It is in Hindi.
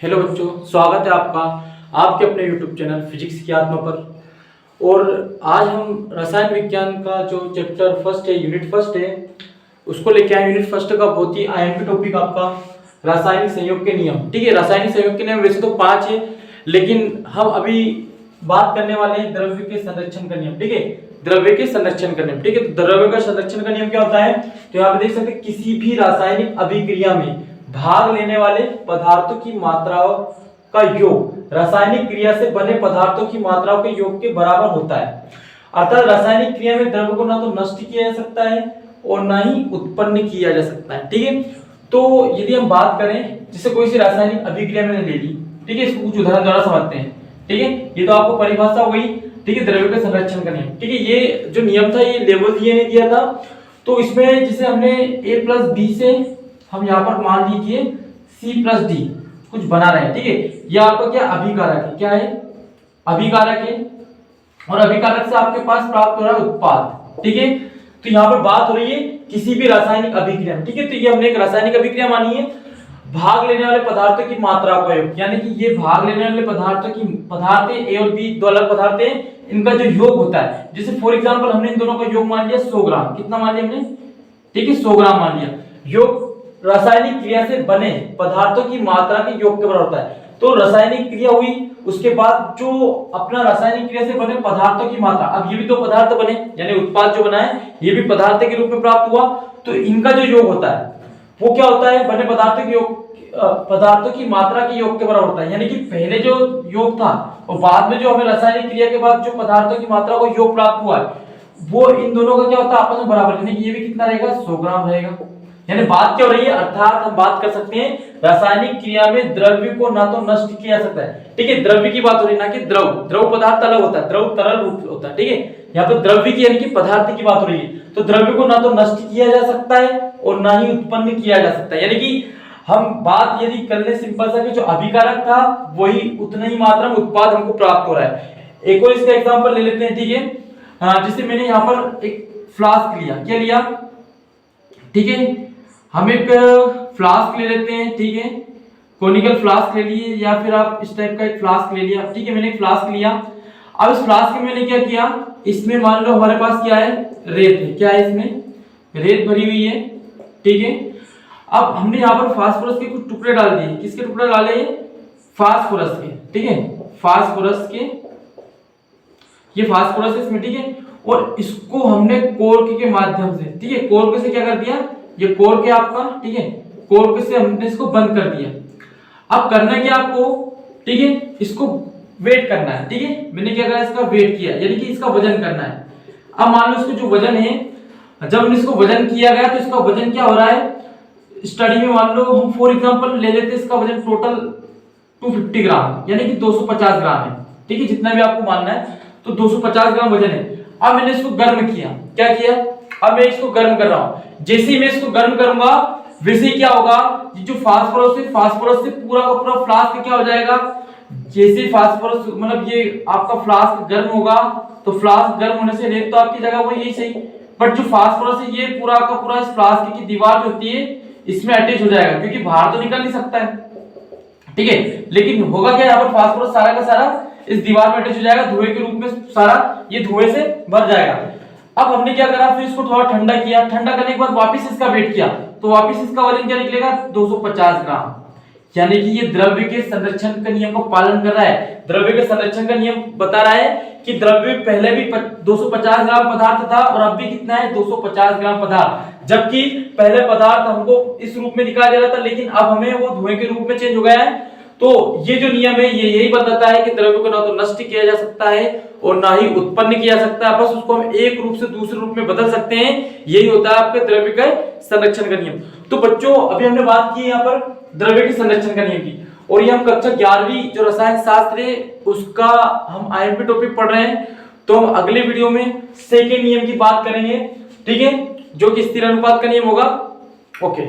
हेलो बच्चों, स्वागत है आपका आपके अपने यूट्यूब चैनल फिजिक्स की आत्मा पर। और आज हम रसायन विज्ञान का जो चैप्टर फर्स्ट है, यूनिट फर्स्ट है, उसको लेके आए। यूनिट फर्स्ट का बहुत ही आईएमपी टॉपिक आपका रासायनिक संयोग के नियम। ठीक है, रासायनिक संयोग के नियम वैसे तो 5 है, लेकिन हम अभी बात करने वाले हैं द्रव्य के संरक्षण का नियम। ठीक है, द्रव्य के संरक्षण का नियम। ठीक है, तो द्रव्य का संरक्षण का नियम क्या होता है? तो यहाँ पे देख सकते हैं, किसी भी रासायनिक अभिक्रिया में भाग लेने वाले पदार्थों की मात्राओं का योग रासायनिक क्रिया से बने पदार्थों की मात्राओं के योग के बराबर होता है। अर्थात रासायनिक क्रिया में द्रव्य को ना तो नष्ट किया जा सकता है और ना ही उत्पन्न किया जा सकता है। ठीक है, तो यदि हम बात करें, जैसे कोई सी रासायनिक अभिक्रिया मैंने ले ली, ठीक है, इसको कुछ उदाहरण द्वारा समझते हैं। ठीक है, ये तो आपको परिभाषा हो गई। ठीक है, द्रव्य के संरक्षण का नियम। ठीक है, ये जो नियम था ये लेवोजिए ने दिया था। तो इसमें जैसे हमने a प्लस बी से हम यहाँ पर मान लीजिए C प्लस डी कुछ बना रहे हैं। ठीक है, ये आपका क्या अभिकारक है, क्या है अभिकारक है, और अभिकारक से आपके पास प्राप्त हो रहा है उत्पाद। ठीक है, तो यहाँ पर बात हो रही है किसी भी रासायनिक अभिक्रिया। ठीक है, तो ये हमने एक रासायनिक अभिक्रिया मानी है, भाग लेने वाले पदार्थों की मात्रा का योग, यानी कि ये भाग लेने वाले पदार्थों की पदार्थ ए और बी दो अलग पदार्थ हैं, इनका जो योग होता है, जैसे फॉर एग्जांपल हमने इन दोनों का योग मान लिया 100 ग्राम। कितना मान लिया हमने? ठीक है, 100 ग्राम मान लिया। योग रासायनिक क्रिया से बने पदार्थों की मात्रा के योग के बराबर होता है। तो रासायनिक क्रिया हुई, उसके बाद जो अपना रासायनिक क्रिया से बने पदार्थों की मात्रा, अब ये भी तो पदार्थ बने, यानी उत्पाद जो बना है ये भी पदार्थ के रूप में प्राप्त हुआ, तो इनका जो योग होता है वो क्या होता है? बने पदार्थों के योग, पदार्थों की मात्रा के योग के बराबर होता है। यानी कि पहले जो योग था और बाद में जो हमें रासायनिक क्रिया के बाद जो पदार्थों की मात्रा को योग प्राप्त हुआ है, वो इन दोनों का क्या होता है? आपस में बराबर। यानी कि ये भी कितना रहेगा? 100 ग्राम रहेगा। यानी बात क्या हो रही है? अर्थात हम बात कर सकते हैं रासायनिक क्रिया में द्रव्य को ना तो नष्ट किया जा सकता है। ठीक है, द्रव्य की बात हो रही है, ना कि द्रव। द्रव पदार्थ अलग होता है, द्रव तरल रूप होता है। ठीक है, यहाँ पर द्रव्य की यानी कि पदार्थ की बात हो रही है। तो द्रव्य को ना तो नष्ट किया जा सकता है और ना ही उत्पन्न किया जा सकता है। यानी कि हम बात यदि कर ले सिंपल सा कि जो अभिकारक था वही उतना ही मात्रा में उत्पाद हमको प्राप्त हो रहा है। एक और इसका एग्जांपल ले लेते हैं। ठीक है, जैसे मैंने यहाँ पर एक फ्लास्क लिया, क्या लिया? ठीक है, हम एक फ्लास्क ले लेते हैं। ठीक है, कोनिकल फ्लास्क ले लिए या फिर आप इस टाइप का एक फ्लास्क ले लिया। ठीक है, मैंने एक फ्लास्क लिया। अब इस फ्लास्क में मैंने क्या किया, इसमें मान लो हमारे पास क्या है? रेत है। क्या है? इसमें रेत भरी हुई है। ठीक है, अब हमने यहाँ पर फास्फोरस के कुछ टुकड़े डाल दिए। किसके टुकड़े डाले? फास्फोरस के। ठीक है, फास्फोरस के, ये फास्फोरस इसमें। ठीक है, और इसको हमने कोर्क के माध्यम से, ठीक है, कोर्क से क्या कर दिया? ये कोर्क है आपका। ठीक है, कोर्क से हमने इसको बंद कर दिया। अब करना क्या आपको? ठीक है, इसको वेट करना है। ठीक है, मैंने क्या करा? इसका वेट किया, यानी कि इसका वजन करना है। अब मान लो इसको जो वजन है, जब हमने इसको वजन किया गया तो इसका वजन क्या हो रहा है? स्टडी में मान लो हम फॉर एग्जांपल ले लेते हैं, इसका वजन टोटल 250 ग्राम यानी कि 250 ग्राम है। ठीक है, जितना भी आपको मानना है, तो 250 ग्राम वजन है। अब मैंने इसको गर्म किया। क्या किया? अब मैं इसको गर्म कर रहा हूं। जैसे ही मैं इसको गर्म करूंगा वैसे ही क्या होगा? ये जो फास्फोरस है, फास्फोरस से पूरा का पूरा फ्लास्क क्या हो जाएगा? जैसे फास्फोरस मतलब ये आपका फ्लास्क गर्म होगा, तो फ्लास्क गर्म होने से रेत तो आपकी जगह वही यही सही, बट जो फास्फोरस है ये पूरा का पूरा इस फ्लास्क की दीवार जो होती है इसमें अटैच हो जाएगा, क्योंकि बाहर तो निकल नहीं सकता है। ठीक है, लेकिन होगा क्या? यहाँ पर फास्फोरस सारा का सारा इस दीवार में अटैच हो जाएगा, धुएं के रूप में सारा ये धुएं से भर जाएगा। अब हमने क्या करा? फिर इसको थोड़ा ठंडा किया। ठंडा करने के बाद वापस इसका वेट किया, तो वापस इसका वजन क्या निकलेगा? 250 ग्राम। यानी कि ये द्रव्य के संरक्षण का नियम का पालन कर रहा है। द्रव्य के संरक्षण का नियम बता रहा है कि द्रव्य पहले भी 250 ग्राम पदार्थ था और अब भी कितना है? 250 ग्राम पदार्थ। जबकि पहले पदार्थ हमको इस रूप में दिखाई दे रहा था, लेकिन अब हमें वो धुएं के रूप में चेंज हो गया है। तो ये जो नियम है ये यही बताता है कि द्रव्य को ना तो नष्ट किया जा सकता है और ना ही उत्पन्न किया जा सकता है, बस उसको हम एक रूप से दूसरे रूप में बदल सकते हैं। यही होता है आपके द्रव्य के संरक्षण का नियम। तो बच्चों, अभी हमने बात की यहाँ पर द्रव्य के संरक्षण का नियम की, और ये हम कक्षा 11वीं जो रसायन शास्त्र है उसका हम आईएमपी टॉपिक पढ़ रहे हैं। तो हम अगले वीडियो में सेकेंड नियम की बात करेंगे। ठीक है, जो कि स्थिर अनुपात का नियम होगा। ओके।